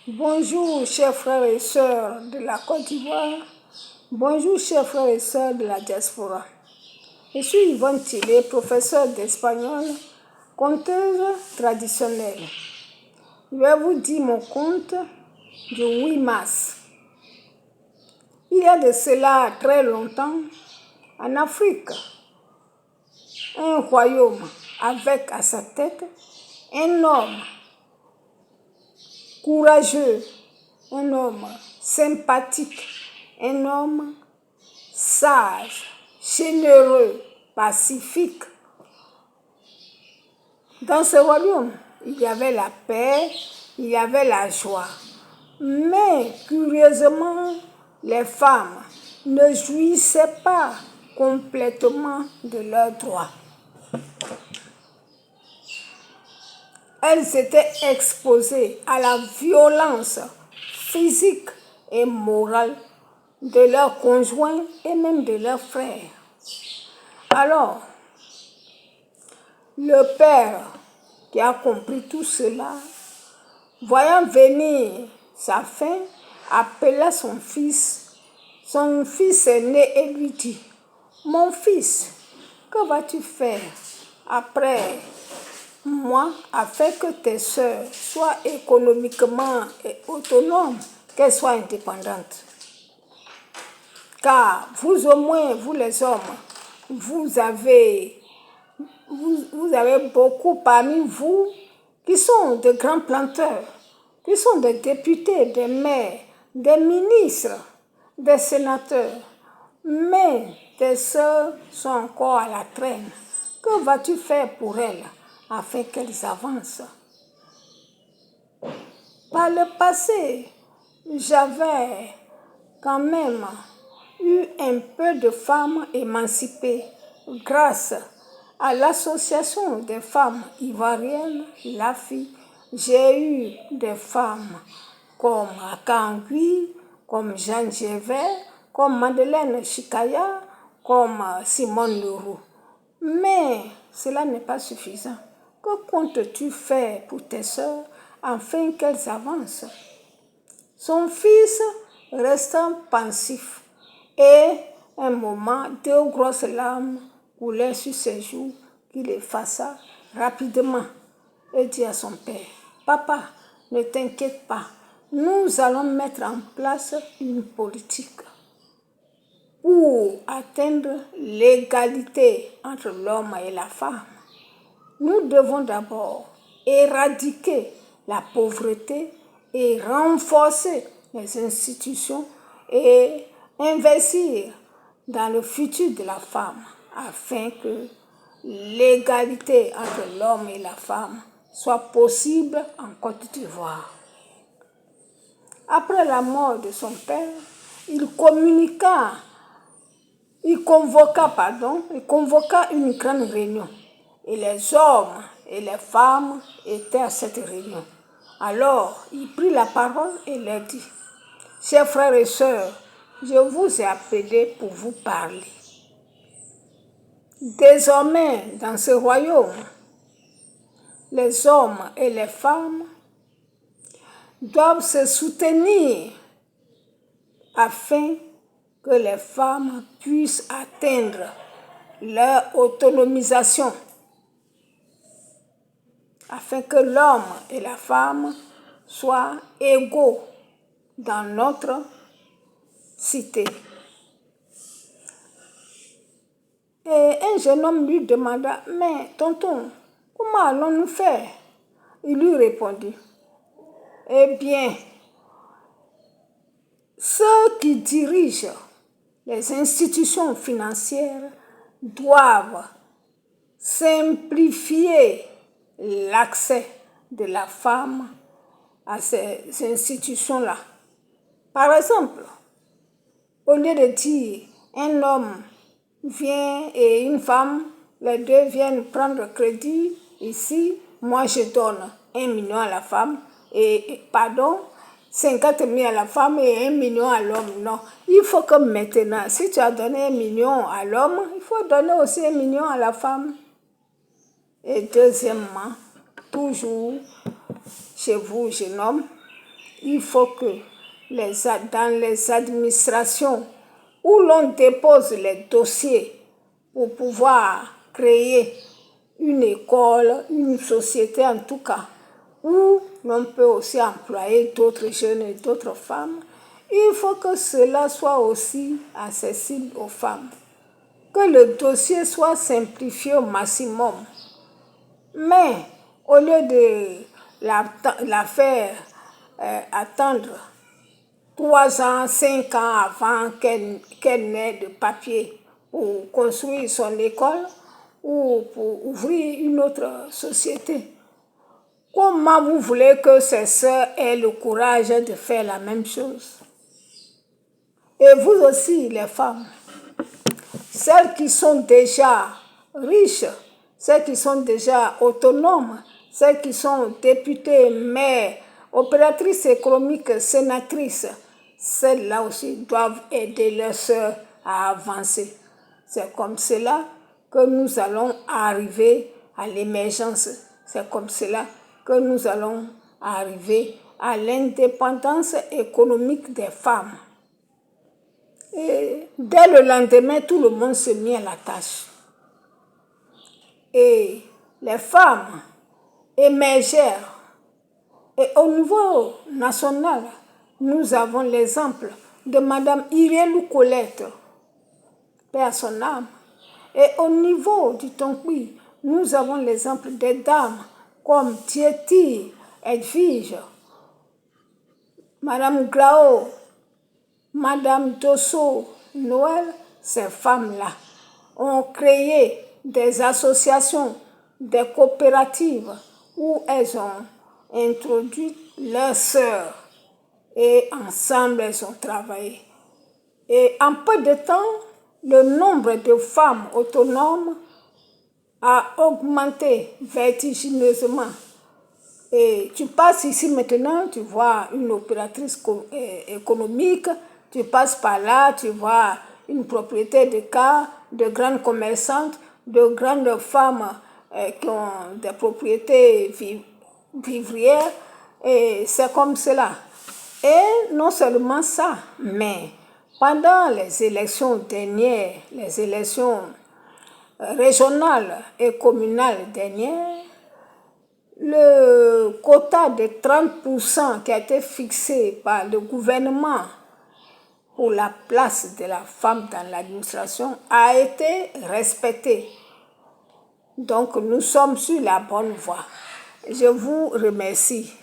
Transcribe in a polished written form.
Bonjour, chers frères et sœurs de la Côte d'Ivoire. Bonjour, chers frères et sœurs de la diaspora. Je suis Yvonne Tillet, professeure d'espagnol, conteuse traditionnelle. Je vais vous dire mon conte du 8 mars. Il y a de cela très longtemps, en Afrique, un royaume avec à sa tête un homme courageux, un homme sympathique, un homme sage, généreux, pacifique. Dans ce royaume, il y avait la paix, il y avait la joie. Mais curieusement, les femmes ne jouissaient pas complètement de leurs droits. Elles étaient exposées à la violence physique et morale de leurs conjoints et même de leurs frères. Alors, le père qui a compris tout cela, voyant venir sa fin, appela son fils aîné et lui dit: « Mon fils, que vas-tu faire après moi afin que tes sœurs soient économiquement autonomes, qu'elles soient indépendantes? Car vous au moins, vous les hommes, vous avez beaucoup parmi vous qui sont de grands planteurs, qui sont des députés, des maires, des ministres, des sénateurs. Mais tes sœurs sont encore à la traîne. Que vas-tu faire pour elles afin qu'elles avancent? Par le passé, j'avais quand même eu un peu de femmes émancipées grâce à l'association des femmes ivoiriennes, l'AFI. J'ai eu des femmes comme Akangui, comme Jeanne Gévert, comme Madeleine Chikaya, comme Simone Leroux. Mais cela n'est pas suffisant. Que comptes-tu faire pour tes sœurs afin qu'elles avancent? Son fils restant pensif et un moment, 2 grosses larmes coulaient sur ses joues qu'il effaça rapidement et dit à son père: « Papa, ne t'inquiète pas, nous allons mettre en place une politique pour atteindre l'égalité entre l'homme et la femme. Nous devons d'abord éradiquer la pauvreté et renforcer les institutions et investir dans le futur de la femme afin que l'égalité entre l'homme et la femme soit possible en Côte d'Ivoire. » Après la mort de son père, il convoqua une grande réunion. Et les hommes et les femmes étaient à cette réunion. Alors, il prit la parole et leur dit: « Chers frères et sœurs, je vous ai appelés pour vous parler. Désormais, dans ce royaume, les hommes et les femmes doivent se soutenir afin que les femmes puissent atteindre leur autonomisation, afin que l'homme et la femme soient égaux dans notre cité. » Et un jeune homme lui demanda: « Mais tonton, comment allons-nous faire? » Il lui répondit: « Eh bien, ceux qui dirigent les institutions financières doivent simplifier l'accès de la femme à ces institutions-là. Par exemple, au lieu de dire un homme vient et une femme, les deux viennent prendre crédit ici, moi je donne 1 million à la femme, 50 000 à la femme et 1 million à l'homme. Non, il faut que maintenant, si tu as donné 1 million à l'homme, il faut donner aussi 1 million à la femme. Et deuxièmement, toujours chez vous, jeune homme, il faut que dans les administrations où l'on dépose les dossiers pour pouvoir créer une école, une société en tout cas, où l'on peut aussi employer d'autres jeunes et d'autres femmes, il faut que cela soit aussi accessible aux femmes. Que le dossier soit simplifié au maximum. Mais au lieu de la faire attendre 3 ans, 5 ans avant qu'elle n'ait de papier pour construire son école ou pour ouvrir une autre société, comment vous voulez que ses sœurs aient le courage de faire la même chose? Et vous aussi, les femmes, celles qui sont déjà riches, celles qui sont déjà autonomes, celles qui sont députées, maires, opératrices économiques, sénatrices, celles-là aussi doivent aider leurs sœurs à avancer. C'est comme cela que nous allons arriver à l'émergence. C'est comme cela que nous allons arriver à l'indépendance économique des femmes. Et dès le lendemain, tout le monde se mit à la tâche. Et les femmes émergèrent. Et au niveau national, nous avons l'exemple de Madame Irelou Colette, paix à son âme. Et au niveau du Tonkwin, nous avons l'exemple des dames comme Tietty, Edwige, Madame Grao, Madame Dosso, Noël. Ces femmes-là ont créé des associations, des coopératives où elles ont introduit leurs sœurs et ensemble elles ont travaillé. Et en peu de temps, le nombre de femmes autonomes a augmenté vertigineusement. Et tu passes ici maintenant, tu vois une opératrice économique, tu passes par là, tu vois une propriété de cas, de grandes commerçantes, de grandes femmes qui ont des propriétés vivrières, et c'est comme cela. Et non seulement ça, mais pendant les élections dernières, les élections régionales et communales dernières, le quota de 30% qui a été fixé par le gouvernement pour la place de la femme dans l'administration a été respecté. Donc nous sommes sur la bonne voie. Je vous remercie.